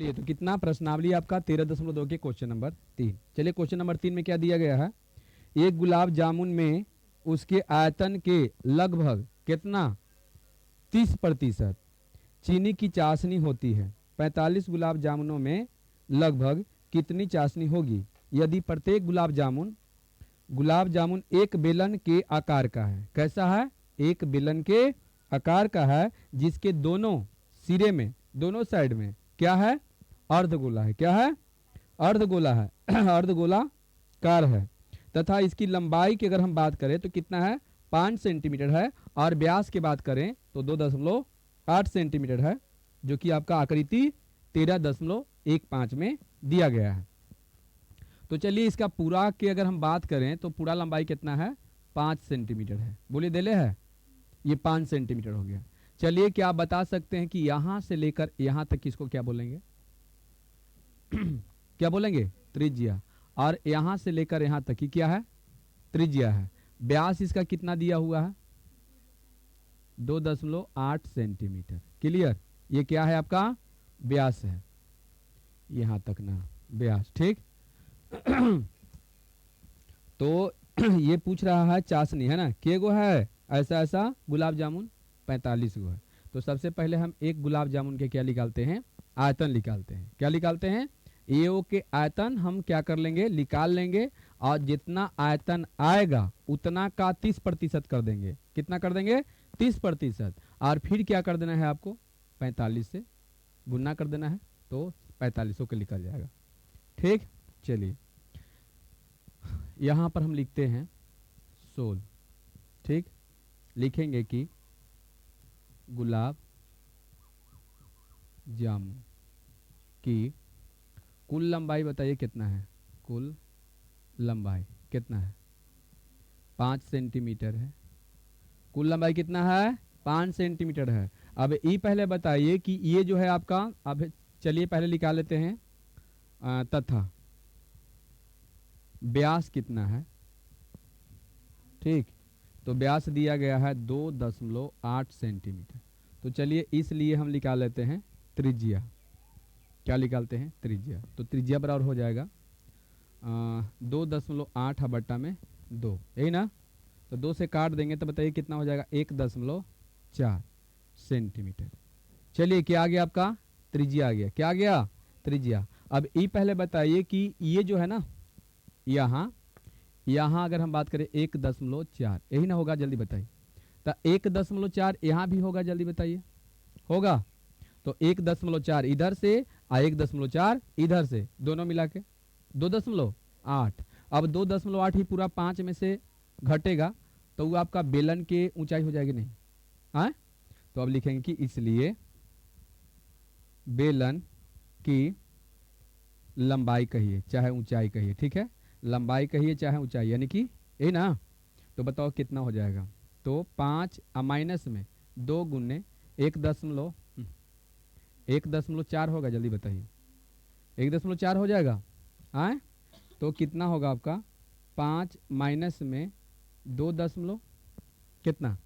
चलिए, तो कितना प्रश्नावली आपका 13.2 के क्वेश्चन नंबर 3। चलिए क्वेश्चन नंबर 3 में क्या दिया गया है, एक गुलाब जामुन में उसके आयतन के लगभग कितना 30% चीनी की चाशनी होती है। 45 गुलाब जामुनों में लगभग कितनी चाशनी होगी यदि प्रत्येक गुलाब जामुन एक बेलन के आकार का है। कैसा है? एक बेलन के आकार का है, जिसके दोनों सिरे में, दोनों साइड में क्या है? अर्धगोला है। क्या है? अर्धगोला है। अर्धगोलाकार है तथा इसकी लंबाई की अगर हम बात करें तो कितना है? 5 सेंटीमीटर है। और व्यास की बात करें तो 2.8 सेंटीमीटर है, जो कि आपका आकृति 13.15 में दिया गया है। तो चलिए इसका पूरा की अगर हम बात करें तो पूरा लंबाई कितना है? 5 सेंटीमीटर है। बोलिए देले है, ये 5 सेंटीमीटर हो गया। चलिए क्या आप बता सकते हैं कि यहां से लेकर यहां तक किसको क्या बोलेंगे? क्या बोलेंगे? त्रिज्या। और यहां से लेकर यहां तक की क्या है? त्रिज्या है। व्यास इसका कितना दिया हुआ है? 2.8 सेंटीमीटर। क्लियर? ये क्या है आपका? व्यास है, यहां तक ना व्यास। ठीक। तो ये पूछ रहा है चाशनी, है ना, के गो है ऐसा ऐसा गुलाब जामुन? 45 गो है। तो सबसे पहले हम एक गुलाब जामुन के क्या निकालते हैं? आयतन निकालते हैं। क्या निकालते हैं? ए के आयतन हम क्या कर लेंगे? निकाल लेंगे। और जितना आयतन आएगा उतना का 30% कर देंगे। कितना कर देंगे? 30%। और फिर क्या कर देना है आपको? 45 से गुना कर देना है, तो 45 के निकल जाएगा। ठीक। चलिए यहां पर हम लिखते हैं 16। ठीक। लिखेंगे कि गुलाब जामुन की कुल लंबाई बताइए कितना है? कुल लंबाई कितना है? 5 सेंटीमीटर है। कुल लंबाई कितना है? 5 सेंटीमीटर है। अब ये पहले बताइए कि ये जो है आपका, अब चलिए पहले निकाल लेते हैं तथा व्यास कितना है। ठीक। तो व्यास दिया गया है 2.8 सेंटीमीटर। तो चलिए इसलिए हम निकाल लेते हैं त्रिज्या। क्या निकालते हैं? त्रिज्या। तो त्रिज्या बराबर हो जाएगा 2.8 बट्टा में 2, यही ना। तो 2 से काट देंगे तो बताइए कितना हो जाएगा? 1.4 सेंटीमीटर। चलिए क्या आ गया आपका? त्रिज्या आ गया। क्या आ गया? त्रिज्या। अब ये पहले बताइए कि ये जो है ना, यहाँ अगर हम बात करें 1.4, यही ना होगा? जल्दी बताइए। तो 1.4 यहाँ भी होगा? जल्दी बताइए। होगा? तो 1.4 इधर से और 1.4 इधर से, दोनों मिला के 2.8। अब 2.8 ही पूरा 5 में से घटेगा तो वो आपका बेलन के ऊंचाई हो जाएगी नहीं? हाँ। तो अब लिखेंगे कि इसलिए बेलन की लंबाई कहिए चाहे ऊंचाई कहिए। ठीक है, लंबाई कहिए चाहे ऊंचाई, यानी कि ये ना। तो बताओ कितना हो जाएगा? तो 5 माइनस में 2 गुने 1.4 होगा? जल्दी बताइए। 1.4 हो जाएगा? हाँ। तो कितना होगा आपका? 5 माइनस में 2 दशमलव कितना?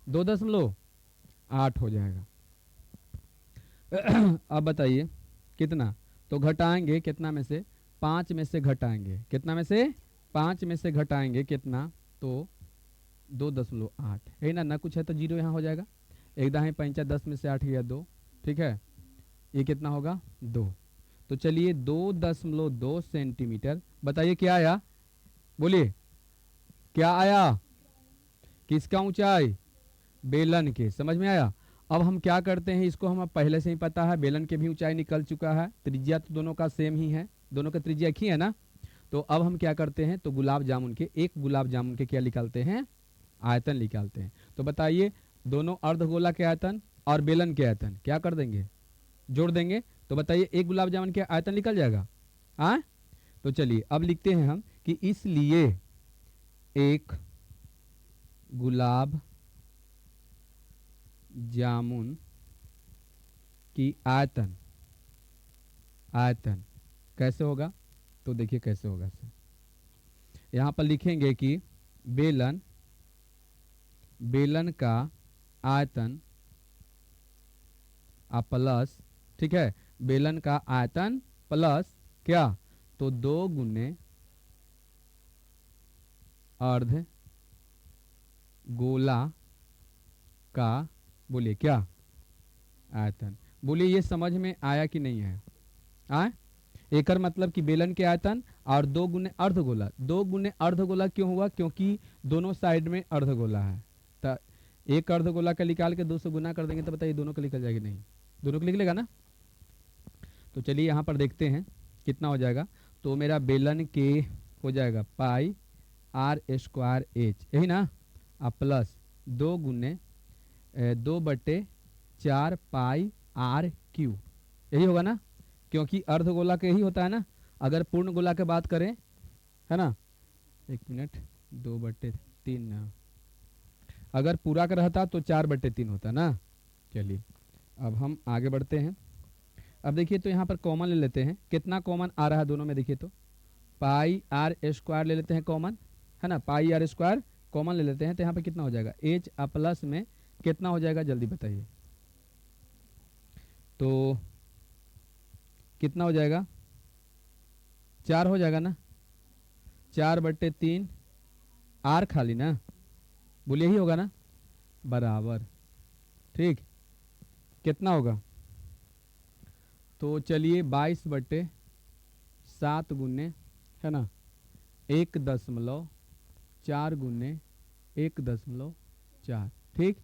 2.8 हो जाएगा। अब बताइए कितना? तो घटाएंगे कितना में से? 5 में से घटाएंगे। कितना में से? 5 में से घटाएंगे कितना? तो 2.8 है ना कुछ है तो जीरो यहाँ हो जाएगा। एक दाएं 5 10 में से 8 गया 2। ठीक है, ये कितना होगा? 2। तो चलिए 2.2 सेंटीमीटर। बताइए क्या आया? बोलिए क्या आया? किसका ऊंचाई? बेलन के। समझ में आया? अब हम क्या करते हैं, इसको हम पहले से ही पता है, बेलन के भी ऊंचाई निकल चुका है, त्रिज्या तो दोनों का सेम ही है, दोनों का त्रिज्या एक ही है ना। तो अब हम क्या करते हैं, तो गुलाब जामुन के, एक गुलाब जामुन के क्या निकालते हैं? आयतन निकालते हैं। तो बताइए दोनों अर्धगोला के आयतन और बेलन के आयतन क्या कर देंगे? जोड़ देंगे। तो बताइए एक गुलाब जामुन के आयतन निकल जाएगा। हाँ। तो चलिए अब लिखते हैं हम कि इसलिए एक गुलाब जामुन की आयतन कैसे होगा? तो देखिए कैसे होगा। यहां पर लिखेंगे कि बेलन का आयतन प्लस, ठीक है, बेलन का आयतन प्लस क्या, तो 2 गुने अर्ध गोला का, बोलिए क्या, आयतन। बोलिए ये समझ में आया कि नहीं है? आए, एकर मतलब कि बेलन के आयतन और 2 गुने अर्धगोला। 2 गुने अर्धगोला क्यों हुआ? क्योंकि दोनों साइड में अर्धगोला है। तो एक अर्धगोला का निकाल के 2 से गुना कर देंगे तो बताइए दोनों का निकल जाएगी? नहीं, दोनों का निकलेगा ना। तो चलिए यहाँ पर देखते हैं कितना हो जाएगा। तो मेरा बेलन के हो जाएगा पाई आर स्क्वायर एच, यही ना, और प्लस 2 गुने 2/4 पाई आर क्यू, यही होगा ना, क्योंकि अर्धगोला का यही होता है ना। अगर पूर्ण गोला की बात करें, है ना, 1 मिनट, 2/3 ना, अगर पूरा का रहता तो 4/3 होता ना। चलिए अब हम आगे बढ़ते हैं। अब देखिए तो यहाँ पर कॉमन ले लेते हैं, कितना कॉमन आ रहा है दोनों में, देखिए तो पाई आर स्क्वायर ले लेते हैं कॉमन, है ना, पाई आर स्क्वायर कॉमन ले लेते हैं। तो यहाँ पे कितना हो जाएगा, एच प्लस में कितना हो जाएगा जल्दी बताइए? तो कितना हो जाएगा, 4 हो जाएगा ना, 4/3 आर खाली ना, बोलिए ही होगा ना, बराबर। ठीक, कितना होगा? तो चलिए 22/7 गुने, है ना, 1.4 गुने 1.4। ठीक,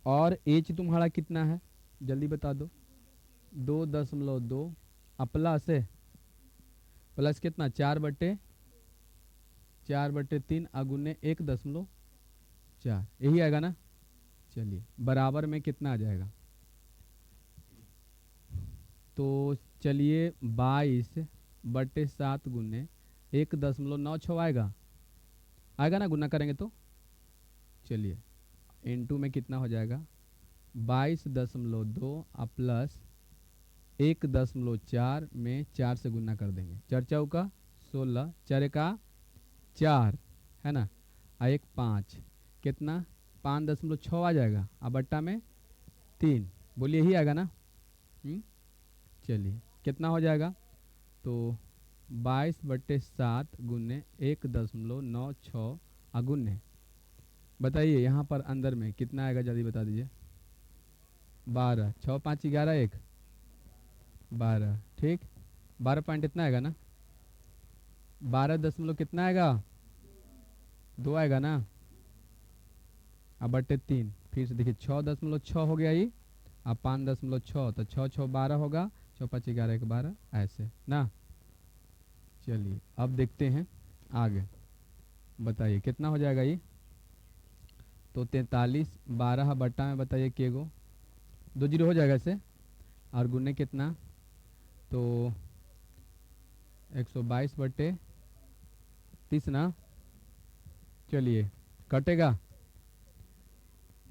और एच तुम्हारा कितना है जल्दी बता दो? 2.2 प्लस है, प्लस कितना, 4/3 अगुने 1.4, यही आएगा ना। चलिए बराबर में कितना आ जाएगा? तो चलिए 22/7 गुने 1.96 आएगा, आएगा ना, गुना करेंगे तो। चलिए इनटू में कितना हो जाएगा, 22.2 प्लस 1.4 में 4 से गुना कर देंगे, 4 चौका 16, 4 का 4, है ना, आ 1 5, कितना, 5.6 आ जाएगा, अब बट्टा में 3, बोलिए ही आएगा ना। चलिए कितना हो जाएगा? तो 22/7 गुने 1.96 अगुने, बताइए यहाँ पर अंदर में कितना आएगा जल्दी बता दीजिए? 12, 6 5 11 1 12। ठीक, 12 पॉइंट इतना आएगा ना, 12 दशमलव कितना आएगा, 2 आएगा ना, अब बटे 3, फिर से देखिए 6.6 हो गया ये, अब 5.6, तो 6 6 12 होगा, 6 5 11 1 12, ऐसे ना। चलिए अब देखते हैं आगे, बताइए कितना हो जाएगा ये? तो 43 12 बट्टा में बताइए के गो, 2 जीरो हो जाएगा इसे, और गुने कितना, तो 122/30 ना। चलिए कटेगा,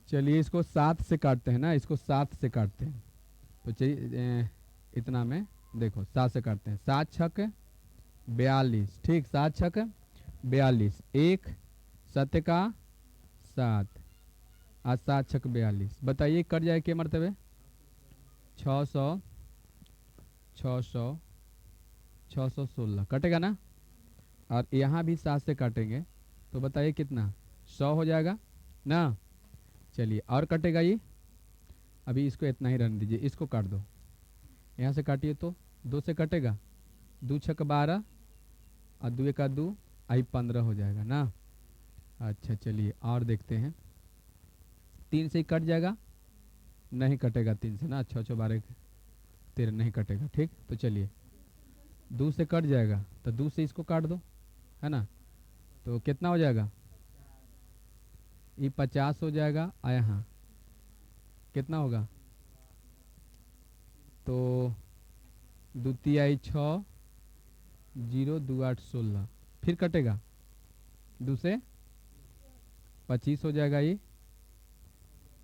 चलिए इसको 7 से काटते हैं ना, इसको 7 से काटते हैं। तो चलिए इतना में देखो 7 से काटते हैं, 7 छक 42, ठीक, 7 छक 42, 1 7 का 7, आज 7 छक 42, बताइए कट जाए के मरतबे? 600 600 616 कटेगा ना, और यहाँ भी 7 से काटेंगे तो बताइए कितना, 100 हो जाएगा ना। चलिए और कटेगा ये, अभी इसको इतना ही रहने दीजिए, इसको काट दो, यहाँ से काटिए तो 2 से कटेगा, 2 छक 12 और 2 का 2 आई 15 हो जाएगा ना। अच्छा चलिए और देखते हैं, 3 से ही कट जाएगा, नहीं कटेगा 3 से ना, 6 6 12 13 नहीं कटेगा। ठीक, तो चलिए 2 से कट जाएगा, तो 2 से इसको काट दो, है ना, तो कितना हो जाएगा, ये 50 हो जाएगा, और यहाँ कितना होगा, तो 2 तिहाई 6 0 2 8 16, फिर कटेगा 2 से 25 हो जाएगा ये,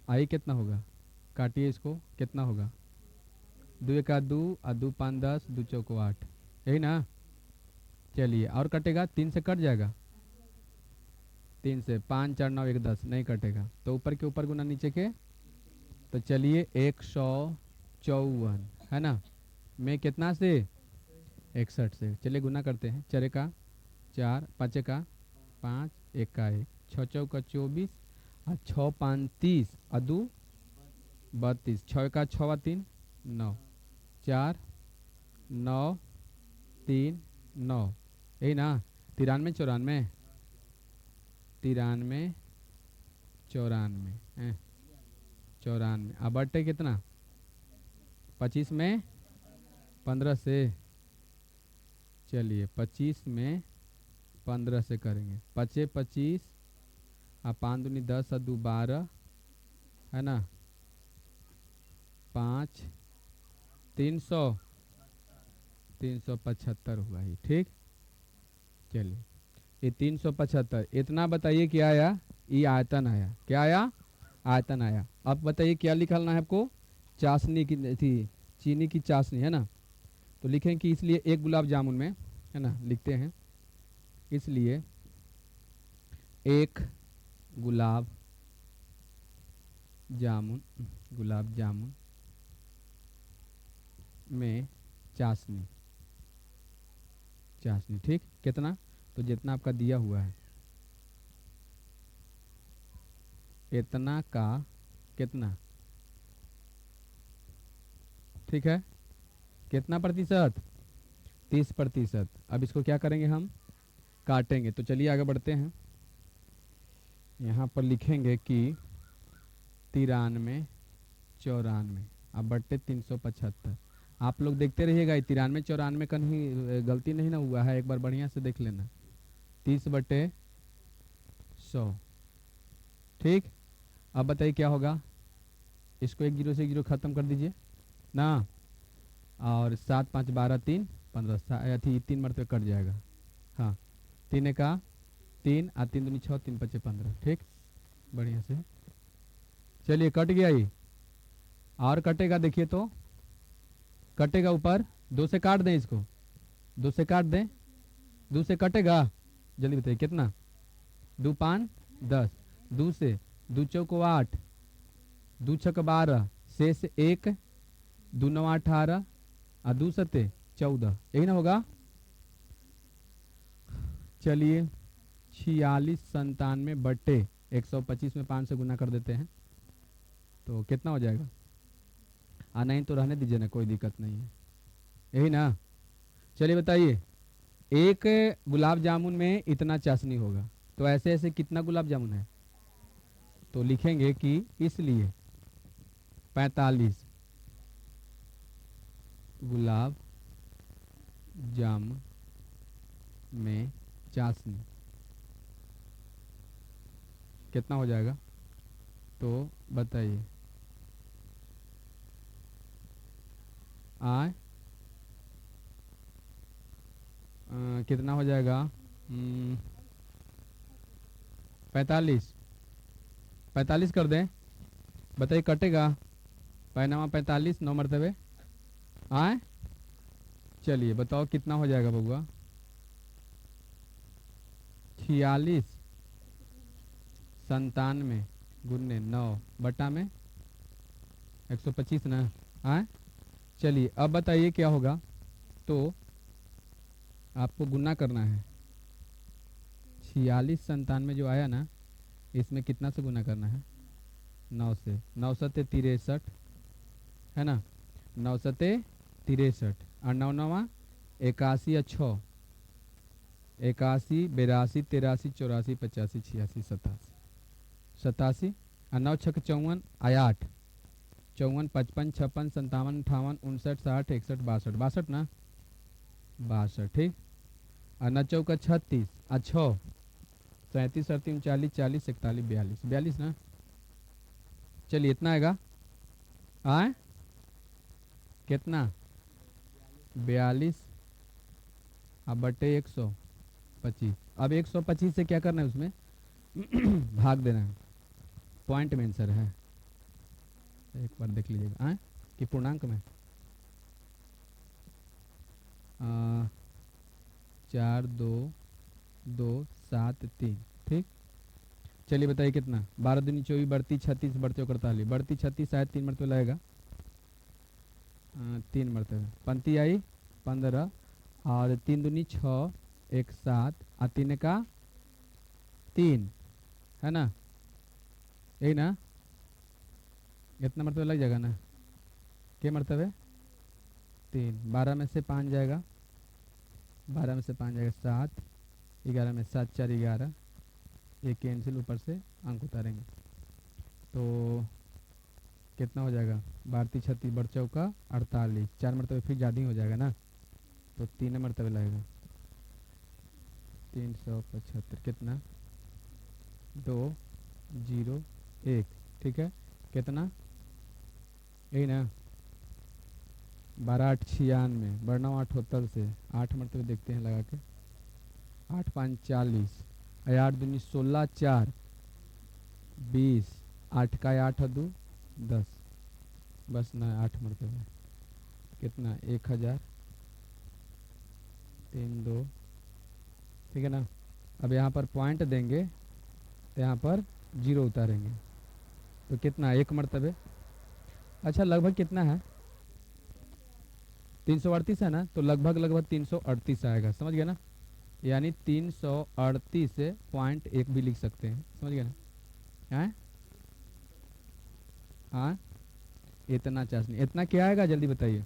आई कितना होगा, काटिए इसको, कितना होगा, 2 का 2 और 2 5 10, 2 चौको 8, यही ना। चलिए और कटेगा, 3 से कट जाएगा, 3 से 5 4 9 1 10 नहीं कटेगा, तो ऊपर के ऊपर गुना नीचे के, तो चलिए 154, है ना, में कितना से 61 से। चलिए गुना करते हैं। चरे का 4, पाँचे का 5, एक का 1, 6 चौका 24 और 6 5 30 और 2 32, 6 का 6 3 9, 4 9 3 9, यही ना। 93 94, 93 94 हैं, 94। अब बटे कितना 25 में 15 से। चलिए 25 में 15 से करेंगे। 5 25 और 5 दूनी 10 और 2 12 है ना। 5 300 375 हुआ ही। ठीक, चलिए ये 375 इतना बताइए क्या आया। ये आयतन आया। क्या आया? आयतन आया। अब बताइए क्या लिखना है आपको। चाशनी की थी, चीनी की चाशनी है ना। तो लिखें कि इसलिए एक गुलाब जामुन में है ना, लिखते हैं इसलिए एक गुलाब जामुन, गुलाब जामुन में चाशनी, चाशनी। ठीक, कितना? तो जितना आपका दिया हुआ है इतना का कितना। ठीक है, कितना प्रतिशत? 30%। अब इसको क्या करेंगे हम, काटेंगे। तो चलिए आगे बढ़ते हैं। यहाँ पर लिखेंगे कि 93 94 अब बट्टे 375। आप लोग देखते रहिएगा, 93 94 कहीं गलती नहीं ना हुआ है, एक बार बढ़िया से देख लेना। 30/100। ठीक, अब बताइए क्या होगा। इसको 1 0 से 1 0 खत्म कर दीजिए ना। और 7 5 12 3 15 थी 3 मरतबे कट जाएगा। हाँ, 3 का 3 और 3 दूनी 6, 3 5 15। ठीक, बढ़िया से। चलिए कट गया ही। और कटेगा, देखिए तो कटेगा ऊपर। 2 से काट दें इसको, 2 से काट दें, 2 से कटेगा। जल्दी बताइए कितना। 2 5 10, 2 से 2 चौक 8, 2 छक 12, शेष 1, 2 9 18 और 2 सत्ते 14, यही ना होगा। चलिए 46 97 बट्टे 125 में 5 से गुना कर देते हैं तो कितना हो जाएगा। नहीं तो रहने दीजिए ना, कोई दिक्कत नहीं है, यही ना। चलिए बताइए, एक गुलाब जामुन में इतना चाशनी होगा, तो ऐसे ऐसे कितना गुलाब जामुन है। तो लिखेंगे कि इसलिए 45 गुलाब जामुन में चाशनी कितना हो जाएगा। तो बताइए कितना हो जाएगा। 45 45 कर दें। बताइए कटेगा। पैनामा 45 9 मरतबे आए। चलिए बताओ कितना हो जाएगा बउआ। 46 97 गुन्ने 9 बटा में 125 ना। आए, चलिए अब बताइए क्या होगा। तो आपको गुना करना है। 46 97 जो आया ना, इसमें कितना से गुना करना है। 9 से। 9 सत्ते 63 है ना। 9 सत्ते 63 और 9 9 81 और 6 81 82 83 84 85 86 87 87 और 9 छक 54 8 54 55 56 57 58 59 60 61 62 62 ना। 62 ठीक। और 9 चौका 36 और 6 37 38 39 40 41 42 42 ना। चलिए इतना आएगा। आए कितना 42 अब बटे 125। अब 125 से क्या करना है, उसमें भाग देना है। पॉइंट में आंसर है, एक बार देख लीजिएगा। आए कि पूर्णांक में 4 2 2 7 3। ठीक, चलिए बताइए कितना। 12 दूनी 24 बढ़ती 36 बढ़ते 41 बढ़ती 36 शायद 3 मरतबे लगेगा। 3 मरतबे पंती आई 15 और 3 दूनी 6 1 7 और 3 का 3 है ना, यही ना, इतना मरतबे लग जाएगा ना, क्या मरतबे 3, 12 में से 5 जाएगा, 12 में से 5 जाएगा 7, 11 में 7 4 11, ये कैंसिल, ऊपर से अंक उतारेंगे तो कितना हो जाएगा, 12 36 बढ़ चौका 48, 4 मरतबे फिर ज़्यादा ही हो जाएगा ना, तो 3 मरतबे लगेगा 375, कितना 2 0 1, ठीक है, कितना यही ना, 12 8 96, बढ़ना 78 से 8 मरतबे देखते हैं लगा के, 8 5 40, 8 दूनी 16 4 20, 8 का 8 2 10, बस ना 8 मरतबे, कितना 1000 3 2, ठीक है ना। अब यहाँ पर पॉइंट देंगे तो यहाँ पर 0 उतारेंगे तो कितना 1 मरतबे, अच्छा लगभग कितना है 338 है ना, तो लगभग 338 आएगा, समझ गया ना, यानी 338.1 भी लिख सकते हैं, समझ गया ना। हैं हाँ, इतना चाशनी, इतना क्या आएगा जल्दी बताइए,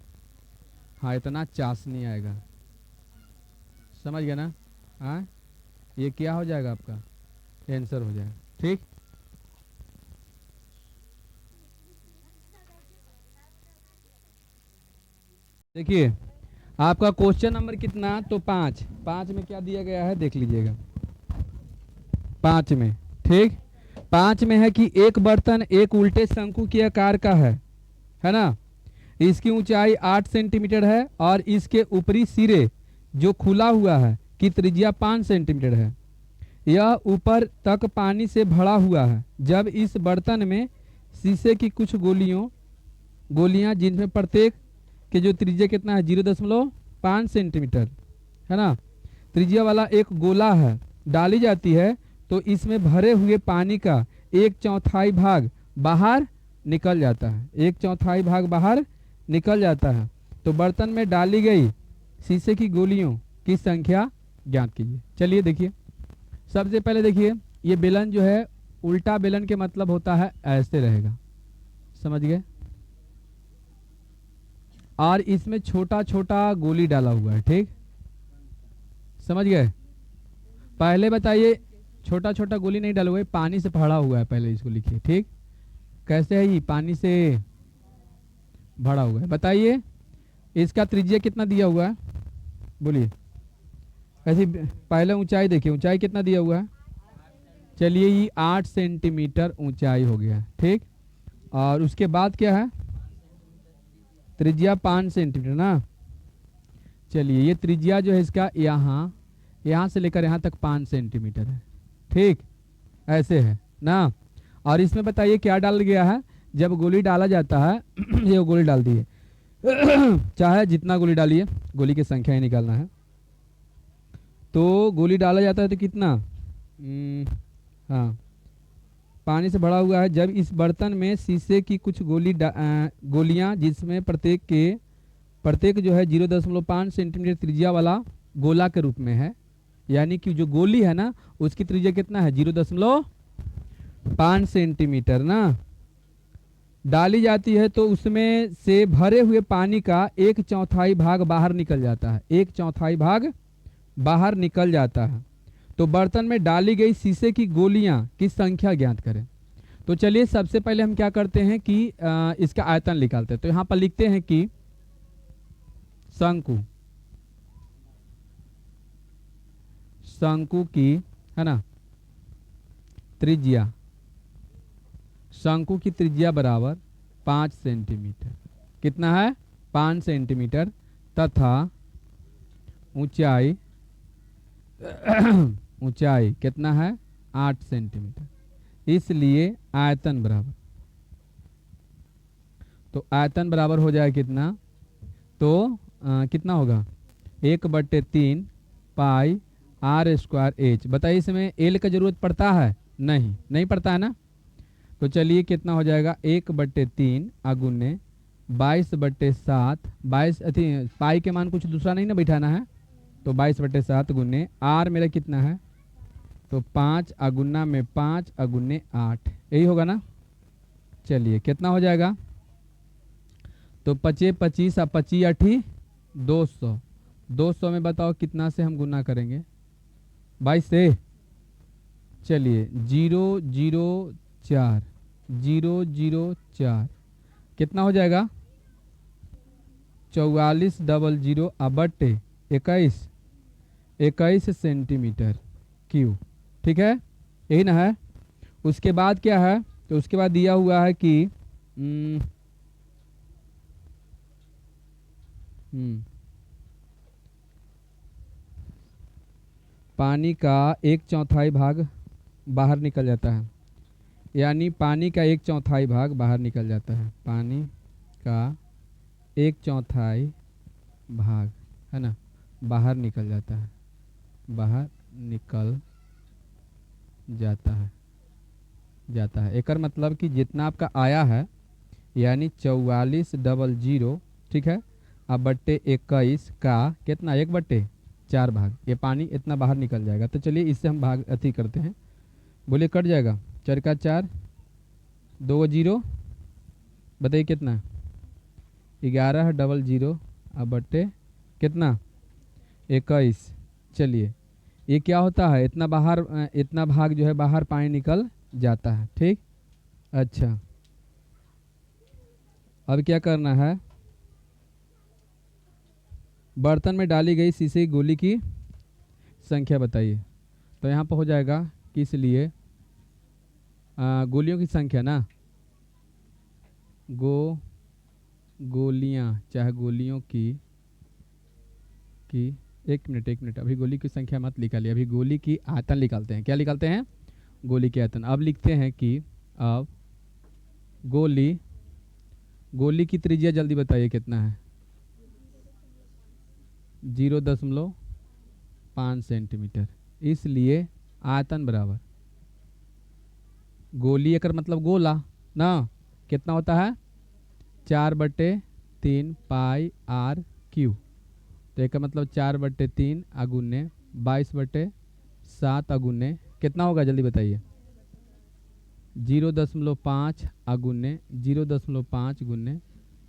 हाँ इतना चाशनी आएगा, समझ गया ना। हाँ, ये क्या हो जाएगा आपका आंसर हो जाएगा, ठीक। देखिए आपका क्वेश्चन नंबर कितना, तो 5, 5 में क्या दिया गया है देख लीजिएगा, 5 में, ठीक, 5 में है कि एक बर्तन एक उल्टे शंकु के आकार का है ना, इसकी ऊंचाई 8 सेंटीमीटर है और इसके ऊपरी सिरे जो खुला हुआ है की त्रिज्या 5 सेंटीमीटर है, यह ऊपर तक पानी से भरा हुआ है, जब इस बर्तन में शीशे की कुछ गोलियां जिनमें प्रत्येक के जो त्रिज्या कितना है 0.5 सेंटीमीटर है ना, त्रिज्या वाला एक गोला है, डाली जाती है तो इसमें भरे हुए पानी का 1/4 भाग बाहर निकल जाता है, 1/4 भाग बाहर निकल जाता है, तो बर्तन में डाली गई शीशे की गोलियों की संख्या ज्ञात कीजिए। चलिए देखिए, सबसे पहले देखिए ये बेलन जो है उल्टा बेलन के मतलब होता है ऐसे रहेगा, समझ गए, और इसमें छोटा छोटा गोली डाला हुआ है, ठीक, समझ गए। पहले बताइए छोटा छोटा गोली नहीं डाला हुआ है, पानी से भरा हुआ है, पहले इसको लिखिए, ठीक, कैसे है ये पानी से भरा हुआ है, बताइए इसका त्रिज्या कितना दिया हुआ है, बोलिए, ऐसी पहले ऊंचाई देखिए, ऊंचाई कितना दिया हुआ है, चलिए ये 8 सेंटीमीटर ऊंचाई हो गया, ठीक, और उसके बाद क्या है त्रिज्या 5 सेंटीमीटर ना, चलिए ये त्रिज्या जो है इसका यहाँ से लेकर यहाँ तक 5 सेंटीमीटर है, ठीक, ऐसे है ना, और इसमें बताइए क्या डाल गया है, जब गोली डाला जाता है ये गोली डाल दी है चाहे जितना गोली डालिए, गोली की संख्या ही निकालना है, तो गोली डाला जाता है तो कितना, हाँ पानी से भरा हुआ है, जब इस बर्तन में शीशे की कुछ गोलियां जिसमें प्रत्येक जो है 0.5 सेंटीमीटर त्रिज्या वाला गोला के रूप में है, यानी कि जो गोली है ना उसकी त्रिज्या कितना है 0.5 सेंटीमीटर ना, डाली जाती है तो उसमें से भरे हुए पानी का 1/4 भाग बाहर निकल जाता है, 1/4 भाग बाहर निकल जाता है, तो बर्तन में डाली गई शीशे की गोलियां की संख्या ज्ञात करें। तो चलिए सबसे पहले हम क्या करते हैं कि इसका आयतन निकालते हैं, तो यहां पर लिखते हैं कि शंकु की है ना त्रिज्या, शंकु की त्रिज्या बराबर 5 सेंटीमीटर, कितना है 5 सेंटीमीटर, तथा ऊंचाई कितना है 8 सेंटीमीटर, इसलिए आयतन बराबर, तो आयतन बराबर हो जाए कितना, तो कितना होगा 1/3 पाई r² h, बताइए इसमें एल का जरूरत पड़ता है, नहीं पड़ता है ना, तो चलिए कितना हो जाएगा 1/3 अगुने 22/7, 22 अथी पाई के मान कुछ दूसरा नहीं ना बैठाना है, तो 22/7 गुने आर मेरा कितना है, तो 5 अगुना में 5 अगुने 8, यही होगा ना। चलिए कितना हो जाएगा, तो 25 25 और 25 8 200, 200 में बताओ कितना से हम गुना करेंगे, 22 से। चलिए 004 004 कितना हो जाएगा, 4400 बट्टे 21 21 सेंटीमीटर क्यूब, ठीक है, यही ना है। उसके बाद क्या है, तो उसके बाद दिया हुआ है कि पानी का 1/4 भाग बाहर निकल जाता है, यानी पानी का 1/4 भाग बाहर निकल जाता है, पानी का 1/4 भाग है ना बाहर निकल जाता है, बाहर निकल जाता है। एकर मतलब कि जितना आपका आया है, यानी 4400, ठीक है, अब बट्टे 21 का कितना 1/4 भाग, ये पानी इतना बाहर निकल जाएगा। तो चलिए इससे हम भाग अति करते हैं, बोले कट जाएगा, 4 का 4, 2 0, बताइए कितना, 1100 अब बट्टे कितना 21। चलिए ये क्या होता है, इतना बाहर इतना भाग जो है बाहर पानी निकल जाता है, ठीक। अच्छा अब क्या करना है, बर्तन में डाली गई शीशे की गोली की संख्या बताइए। तो यहाँ पर हो जाएगा किस लिए, गोलियों की संख्या ना, गोलियाँ चाहे गोलियों की एक मिनट अभी गोली की संख्या मत निकालिए, अभी गोली की आयतन निकालते हैं। क्या निकालते हैं, गोली की आयतन। अब लिखते हैं कि अब गोली की त्रिज्या जल्दी बताइए कितना है, 0.5 सेंटीमीटर, इसलिए आयतन बराबर गोली एकर मतलब गोला ना, कितना होता है 4/3 पाई आर क्यू, तो एक मतलब 4/3 अगुने 22/7 अगुने कितना होगा जल्दी बताइए, 0.5 अगुने 0.5 गुने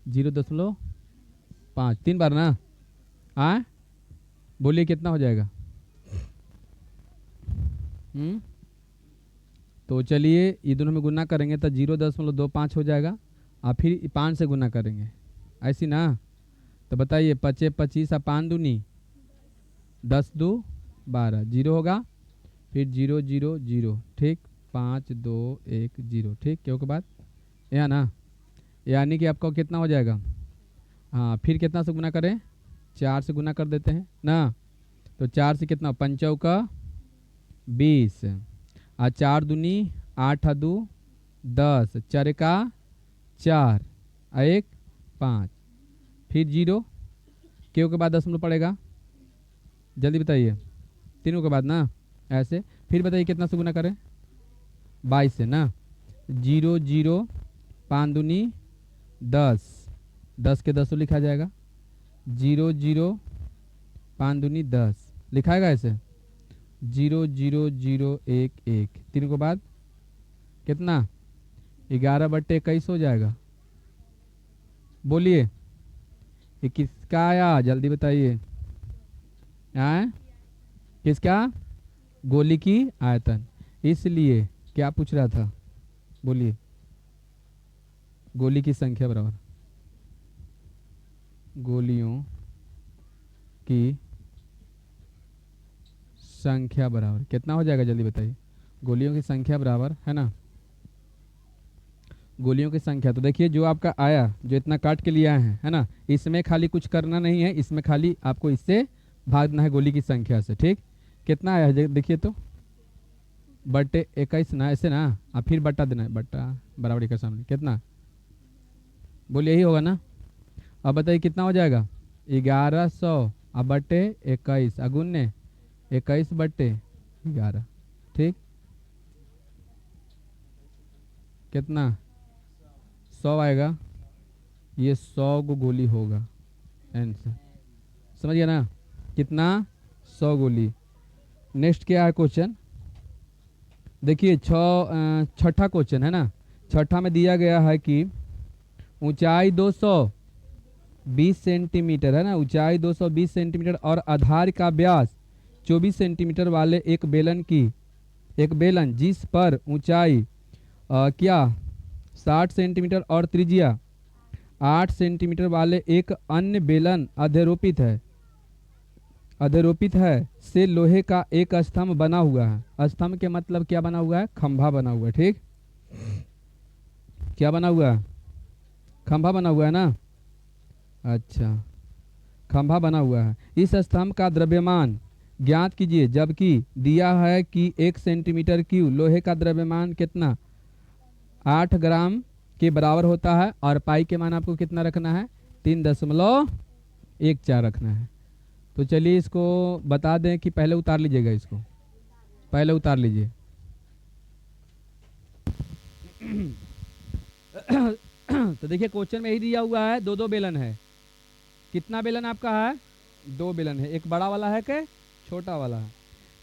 0.5, 3 बार ना, बोलिए कितना हो जाएगा। तो चलिए ये दोनों में गुना करेंगे तो 0.25 हो जाएगा, और फिर 5 से गुना करेंगे, ऐसी ना। तो बताइए 25 25 5 दूनी 10 2 12, 0 होगा, फिर 0 0 0, ठीक, 5 2 1 0, ठीक, क्यों के बाद यहाँ ना, यानी कि आपको कितना हो जाएगा, हाँ फिर कितना से गुना करें, 4 से गुना कर देते हैं ना। तो 4 से कितना, 5 का 20, और 4 दूनी 8 2 10, 4 का 4, 1 5, फिर 0, क्यों के बाद दशमलव पड़ेगा, जल्दी बताइए, तीनों के बाद ना, ऐसे। फिर बताइए कितना से गुना करें, 22 से ना, 0 0 5 दूनी 10, 10 के 10 लिखा जाएगा, 0 0 5 दूनी 10 लिखाएगा ऐसे, 0 0 0 1 1, तीनों के बाद कितना 11/21 हो जाएगा। बोलिए ये किसका आया, जल्दी बताइए, किसका, गोली की आयतन। इसलिए क्या पूछ रहा था, बोलिए, गोली की संख्या बराबर गोलियों की संख्या बराबर कितना हो जाएगा, जल्दी बताइए, गोलियों की संख्या बराबर है ना, गोलियों की संख्या। तो देखिए जो आपका आया, जो इतना काट के लिए आए हैं, है ना, इसमें खाली कुछ करना नहीं है, इसमें खाली आपको इससे भागना है गोली की संख्या से, ठीक। कितना आया है देखिए, तो बट्टे 21 ना, ऐसे ना, और फिर बट्टा देना है, बट्टा बराबरी के सामने कितना, बोलिए यही होगा ना। अब बताइए कितना हो जाएगा, 1100 अब बट्टे 21 अगुन्ने 21/11, ठीक, कितना 100 आएगा, ये 100 गो गोली होगा आंसर। समझ गया ना? कितना? 100 गोली। नेक्स्ट क्या है क्वेश्चन? देखिए छठा क्वेश्चन है ना। छठा में दिया गया है कि ऊंचाई 220 सेंटीमीटर है ना, ऊंचाई 220 सेंटीमीटर और आधार का व्यास 24 सेंटीमीटर वाले एक बेलन जिस पर ऊंचाई क्या 60 सेंटीमीटर और त्रिज्या 8 सेंटीमीटर वाले एक अन्य बेलन अधरोपित है से लोहे का एक स्तंभ बना हुआ है। स्तंभ के मतलब क्या बना हुआ है? खंभा बना हुआ है। ठीक, क्या बना हुआ है? खंभा बना हुआ है ना। अच्छा, खंभा बना हुआ है। इस स्तंभ का द्रव्यमान ज्ञात कीजिए, जबकि दिया है कि 1 सेंटीमीटर क्यूब लोहे का द्रव्यमान कितना 8 ग्राम के बराबर होता है और पाई के मान आपको कितना रखना है? 3.14 रखना है। तो चलिए इसको बता दें कि पहले उतार लीजिएगा, इसको पहले उतार लीजिए। तो देखिए क्वेश्चन में यही दिया हुआ है, दो बेलन है। कितना बेलन आपका है? 2 बेलन है। एक बड़ा वाला है कि छोटा वाला है?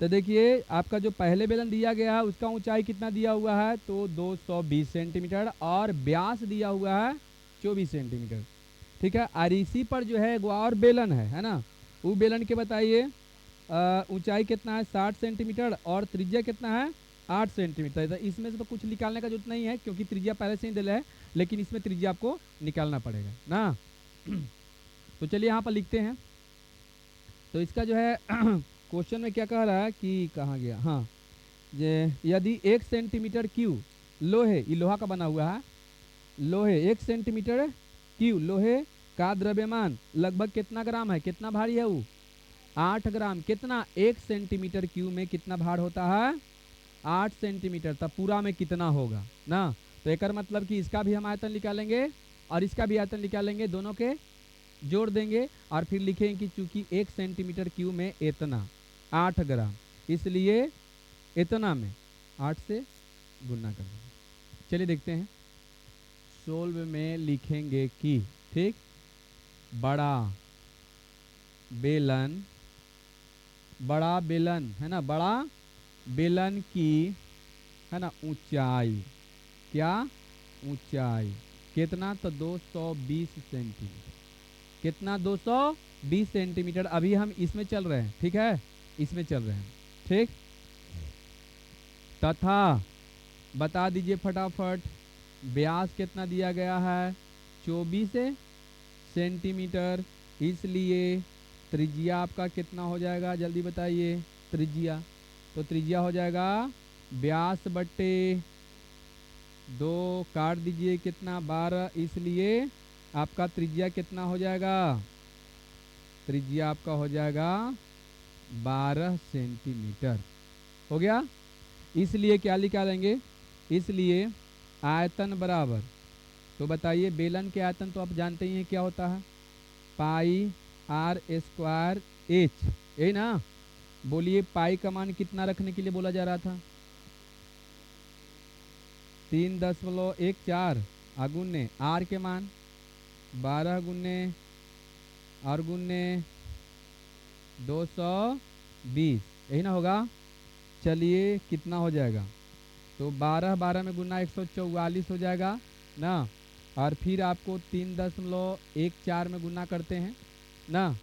तो देखिए आपका जो पहले बेलन दिया गया है उसका ऊंचाई कितना दिया हुआ है? तो 220 सेंटीमीटर और व्यास दिया हुआ है 24 सेंटीमीटर। ठीक है, और इसी पर जो है और बेलन है ना, वो बेलन के बताइए ऊंचाई कितना है? 60 सेंटीमीटर और त्रिज्या कितना है? 8 सेंटीमीटर। तो इसमें से तो कुछ निकालने का जरूरत नहीं है क्योंकि त्रिज्या पहले से ही दिला है, लेकिन इसमें त्रिज्या आपको निकालना पड़ेगा ना। तो चलिए यहाँ पर लिखते हैं। तो इसका जो है क्वेश्चन में क्या कह रहा है कि कहाँ गया, हाँ, यदि 1 सेंटीमीटर क्यूब लोहे, ये लोहा का बना हुआ है, लोहे 1 सेंटीमीटर क्यूब लोहे का द्रव्यमान लगभग कितना ग्राम है? कितना भारी है वो? 8 ग्राम। कितना? 1 सेंटीमीटर क्यूब में कितना भार होता है? 8 सेंटीमीटर। तब पूरा में कितना होगा ना। तो एक मतलब कि इसका भी हम आयतन निकालेंगे और इसका भी आयतन निकालेंगे, दोनों के जोड़ देंगे और फिर लिखेंगे कि चूंकि 1 सेंटीमीटर क्यूब में इतना 8 ग्राम, इसलिए इतना में 8 से गुना कर देंगे। चलिए देखते हैं। सोल्व में लिखेंगे कि ठीक, बड़ा बेलन है ना, बड़ा बेलन की है ना ऊंचाई, क्या ऊंचाई कितना? तो 220 सेंटीमीटर। कितना? 220 सेंटीमीटर। अभी हम इसमें चल रहे हैं, ठीक है, इसमें चल रहे हैं। ठीक, तथा बता दीजिए फटाफट व्यास कितना दिया गया है? 24 सेंटीमीटर। इसलिए त्रिज्या आपका कितना हो जाएगा? जल्दी बताइए त्रिज्या। तो त्रिज्या हो जाएगा व्यास बट्टे 2, काट दीजिए कितना? 12। इसलिए आपका त्रिज्या कितना हो जाएगा? त्रिज्या आपका हो जाएगा 12 सेंटीमीटर। हो गया। इसलिए क्या निकालेंगे? इसलिए आयतन बराबर, तो बताइए बेलन के आयतन तो आप जानते ही हैं क्या होता है? पाई आर स्क्वायर एच, यही ना। बोलिए पाई का मान कितना रखने के लिए बोला जा रहा था? 3.14 अगुन्ने आर के मान 12 गुन्ने और गुन्ने 220, यही ना होगा। चलिए कितना हो जाएगा? तो 12 में गुना 144 हो जाएगा ना। और फिर आपको 3.14 में गुना करते हैं ना।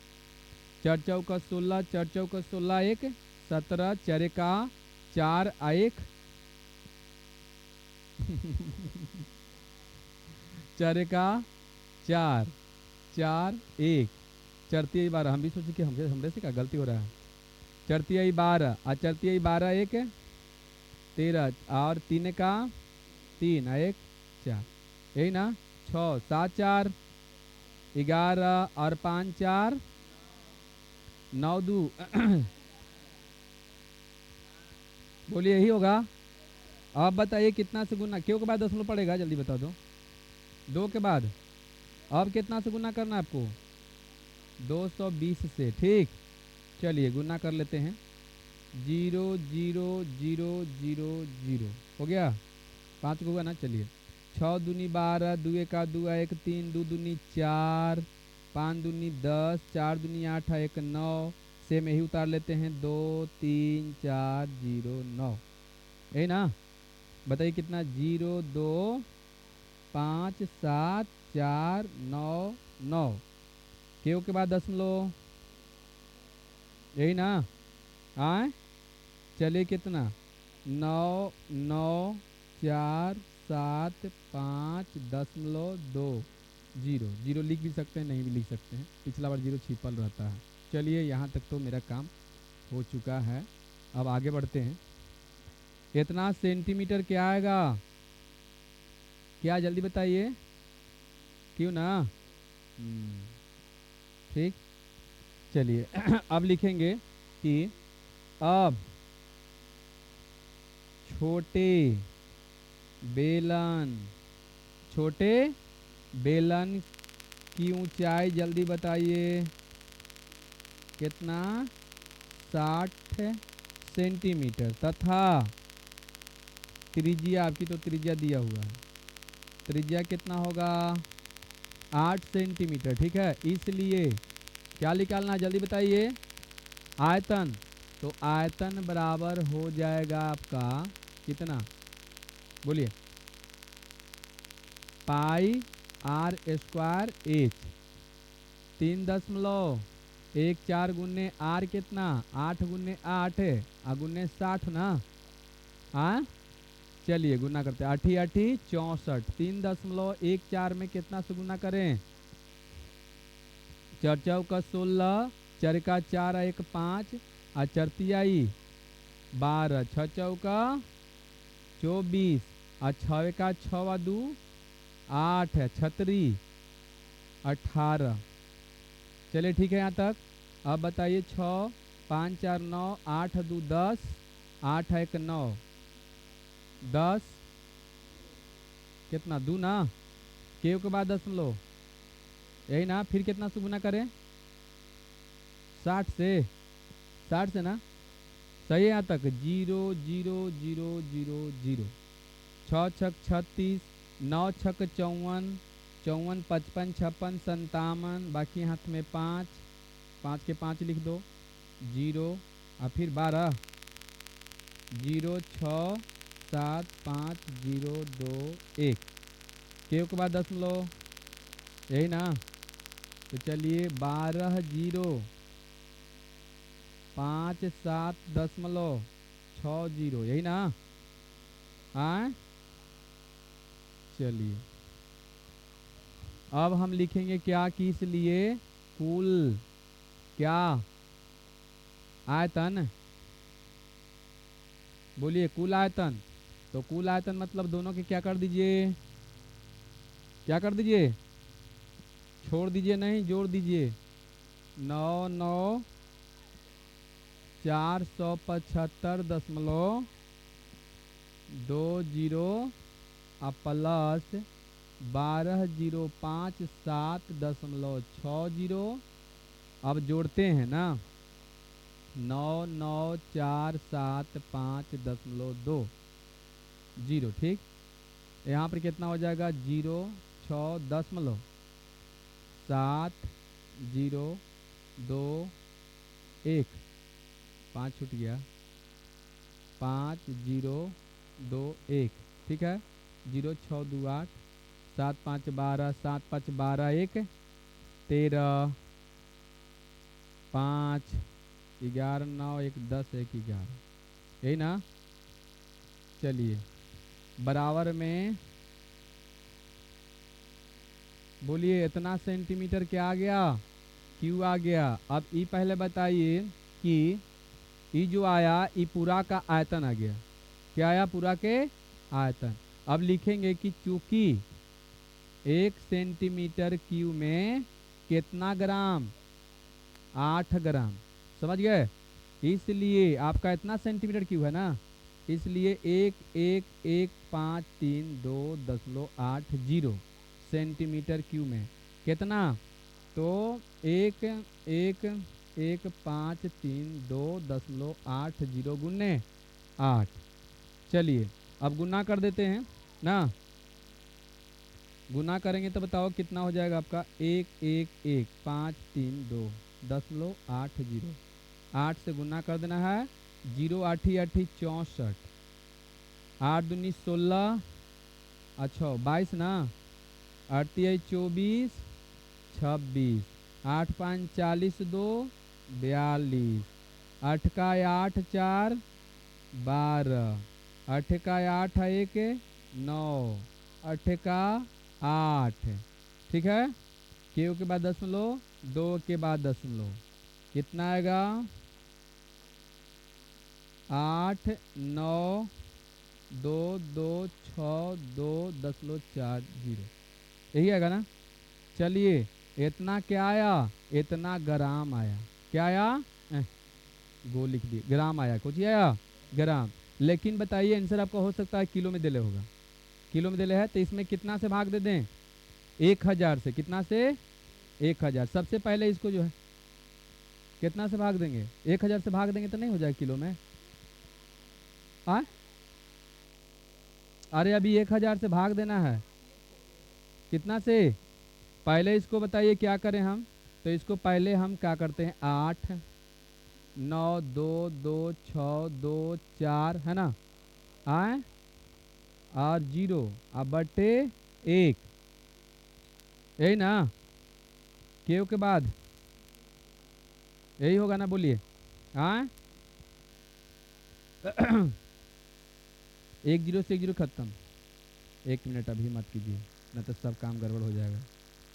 4 चौका 16, 4 चौका 16, 1 17, 4 का 4 1 4 का 4 4 1 चरती 12। हम भी सोचे कि हमरे से क्या गलती हो रहा है। चरती 12 और चरती 12 1 13 और 3 का 3 1 4, यही ना। 6 7 4 11 और 5 4 9 2 बोलिए यही होगा। अब बताइए कितना से गुना, क्यों के बाद दशमलव पड़ेगा? जल्दी बता दो। 2 के बाद अब कितना से गुना करना है आपको? 220 से। ठीक, चलिए गुना कर लेते हैं। 0 0 0 0 0 हो गया। 5 को हुआ ना। चलिए छः दूनी 12, दो एका दो, एक 3, दो दूनी 4, 5 दूनी 10, 4 दूनी 8, एक 9, सेम यही उतार लेते हैं 2 3 4 0 9, यही ना। बताइए कितना, 0 2 5 7 4 9 9, क्यों के बाद दशमलव, यही ना। आए चलिए कितना, 9 9 4 7 5 दशमलव 2 जीरो, जीरो लिख भी सकते हैं नहीं भी लिख सकते हैं, पिछला बार जीरो छिपल रहता है। चलिए यहाँ तक तो मेरा काम हो चुका है, अब आगे बढ़ते हैं। इतना सेंटीमीटर क्या आएगा, क्या जल्दी बताइए, क्यों ना। ठीक, चलिए अब लिखेंगे कि अब छोटे बेलन, छोटे बेलन की ऊंचाई जल्दी बताइए कितना, 60 सेंटीमीटर, तथा त्रिज्या, आपकी तो त्रिज्या दिया हुआ है, त्रिज्या कितना होगा, 8 सेंटीमीटर। ठीक है, इसलिए क्या निकालना जल्दी बताइए, आयतन, तो आयतन बराबर हो जाएगा आपका कितना, बोलिए, पाई आर स्क्वायर एच, 3.14 गुन्ने आर कितना, 8 गुन्ने 8 गुन्ने 60 ना। हाँ चलिए गुना करते हैं, 8 8 64, 3.14 में कितना से गुना करें, 4 चौका 16, 4 का 4 1 5, और 4 तिहाई 12, 6 चौका 24, और 6 का 6 2 8, 36 18। चलिए ठीक है यहाँ तक। अब बताइए 6 5 4 9, 8 2 10, 8 1 9, 10 कितना, 2 ना, केव के बाद दशमलव, यही ना, फिर कितना से गुना करें, 60 से, 60 से ना, सही है यहाँ तक, 0 0 0 0 0, 6 छक 36, 9 छक 54, 54 55 56 57, बाकी हाथ में 5, 5 के 5 लिख दो, 0 और फिर 12, 0 6 7 5 0 2 1, केव के बाद दशमलव, यही ना। तो चलिए 12 0 5 7 दशमलव 6 0, यही ना। हाँ चलिए अब हम लिखेंगे क्या, किस लिए, कुल क्या, आयतन, बोलिए कुल आयतन। तो कुल आयतन मतलब दोनों के क्या कर दीजिए, क्या कर दीजिए, छोड़ दीजिए नहीं, जोड़ दीजिए, 9 9 475.20 प्लस 12,057.60। अब जोड़ते हैं ना, 9 9 4 7 5.2 जीरो, ठीक, यहाँ पर कितना हो जाएगा, 0 6 दशमलव 7 0 2 1, 5 छूट गया, 5 0 2 1, ठीक है, 0 6 2 8, 7 5 12, 7 5 12 1 13, 5 11 9 1 10 1 11, यही ना। चलिए बराबर में बोलिए इतना सेंटीमीटर क्या आ गया, क्यू आ गया। अब ई पहले बताइए कि ई जो आया ई पूरा का आयतन आ गया, क्या आया, पूरा के आयतन। अब लिखेंगे कि चूंकि 1 सेंटीमीटर क्यू में कितना ग्राम, 8 ग्राम, समझ गए, इसलिए आपका इतना सेंटीमीटर क्यू है ना, इसलिए 1,1,1,5,3,2.80 सेंटीमीटर क्यू में कितना, तो 1,1,1,5,3,2.80 गुने 8। चलिए अब गुना कर देते हैं ना, गुना करेंगे तो बताओ कितना हो जाएगा आपका, 1 1 1 5 3 2 10,8 8 से गुना कर देना है, 0 8 8 64, 8 दूनी 16, अच्छा 22 ना, 8 24 26, 8 5 40 2 42, 8 का 8 4 12, 8 का 8 1 9, 8 का 8, ठीक है। के के बाद दशमलव, 2 के बाद दशमलव, कितना आएगा, 8 9 2 2 6 2 0.4 यही आएगा ना। चलिए इतना क्या आया, इतना ग्राम आया, क्या आया, गो लिख दिए, ग्राम आया, कुछ आया ग्राम। लेकिन बताइए आंसर आपका हो सकता है किलो में दिले होगा, किलो में दिले है तो इसमें कितना से भाग दे दें, 1000 से, कितना से 1000। सबसे पहले इसको जो है कितना से भाग देंगे, 1000 से भाग देंगे तो नहीं हो जाएगा किलो में। हाँ अरे अभी 1000 से भाग देना है, कितना से, पहले इसको बताइए क्या करें हम, तो इसको पहले हम क्या करते हैं, 8 9 2 2 6 2 4 है ना, आए और 0 अब बटे 1, यही ना, केव के बाद यही होगा ना, बोलिए। हाँ 1 0 से 1 0 खत्म, 1 मिनट अभी मत कीजिए न तो सब काम गड़बड़ हो जाएगा।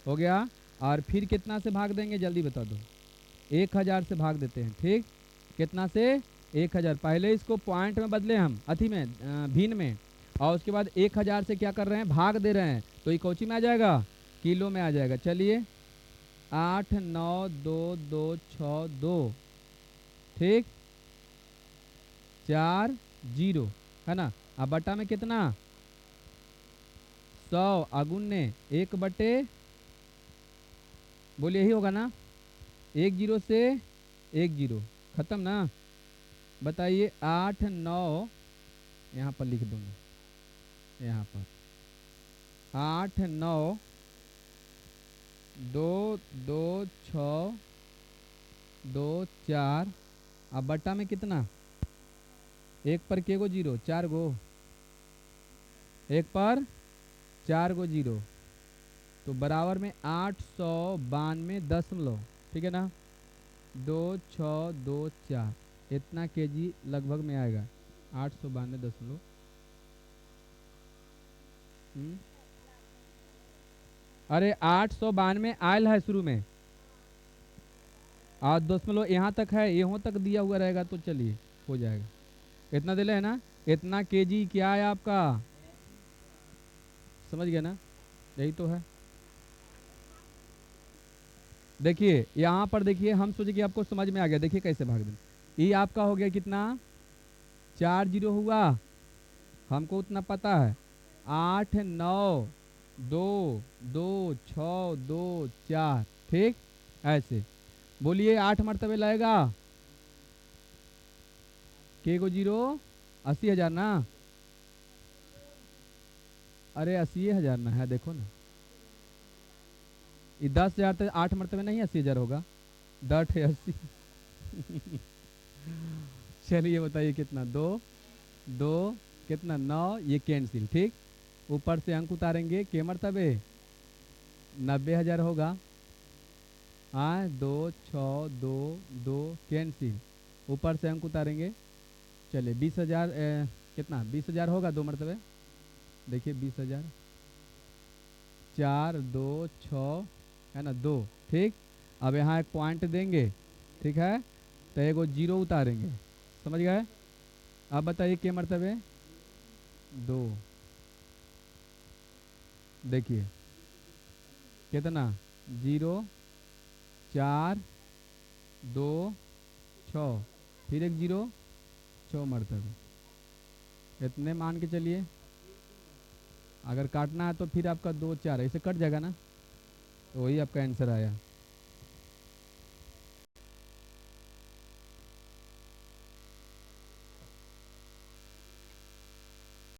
हो गया, और फिर कितना से भाग देंगे जल्दी बता दो, 1000 से भाग देते हैं, ठीक, कितना से 1000, पहले इसको पॉइंट में बदले हम, अथी में भिन्न में, और उसके बाद 1000 से क्या कर रहे हैं, भाग दे रहे हैं, तो ये कौची में आ जाएगा, किलो में आ जाएगा। चलिए 8 9 2 2 6 2, ठीक, 4 0 है ना, अब बटा में कितना, 100 अगुन्ने 1 बटे, बोलिए यही होगा ना, 1 0 से 1 0 खत्म ना। बताइए 8 9, यहाँ पर लिख दूंगा, यहाँ पर 8 9 2 2 6 2 4, अब बट्टा में कितना, 1 पर के गो 0, 4 गो, 1 पर 4 गो 0, तो बराबर में 892.10, ठीक है ना, 2624, इतना केजी लगभग में आएगा, 892.10। अरे 892 आयल है शुरू में, और दशमलव यहाँ तक है, यहाँ तक दिया हुआ रहेगा तो चलिए हो जाएगा, इतना दिले है ना, इतना केजी क्या है आपका, समझ गया ना, यही तो है। देखिए यहाँ पर देखिए, हम सोचे कि आपको समझ में आ गया, देखिए कैसे भाग दें, ये आपका हो गया कितना, 4 0 हुआ, हमको उतना पता है, 8 9 2 2 6 2 4, ठीक, ऐसे बोलिए 8 मरतबे लाएगा, के गो 0, 80,000 ना, अरे 80,000 ना है, देखो ना, ये 10,000 तो 8 मरतबे नहीं 80,000 होगा, डट है 80। चलिए बताइए कितना, 2 2 कितना 9, ये कैंसिल, ठीक, ऊपर से अंक उतारेंगे, के मरतबे 90,000 होगा, हाँ 2 6 2 2 कैंसिल, ऊपर से अंक उतारेंगे, चलिए 20,000, कितना 20,000 होगा 2 मरतबे, देखिए 20,000, 4 2 6 है ना 2, ठीक, अब यहाँ एक पॉइंट देंगे, ठीक है, तो एगो 0 उतारेंगे, समझ गए। अब बताइए के मरतबे 2, देखिए कितना, 0 4 2 6, फिर एक 0, 6 मरतबे, इतने मान के चलिए, अगर काटना है तो फिर आपका 2 4 ऐसे कट जाएगा ना, तो वही आपका आंसर आया।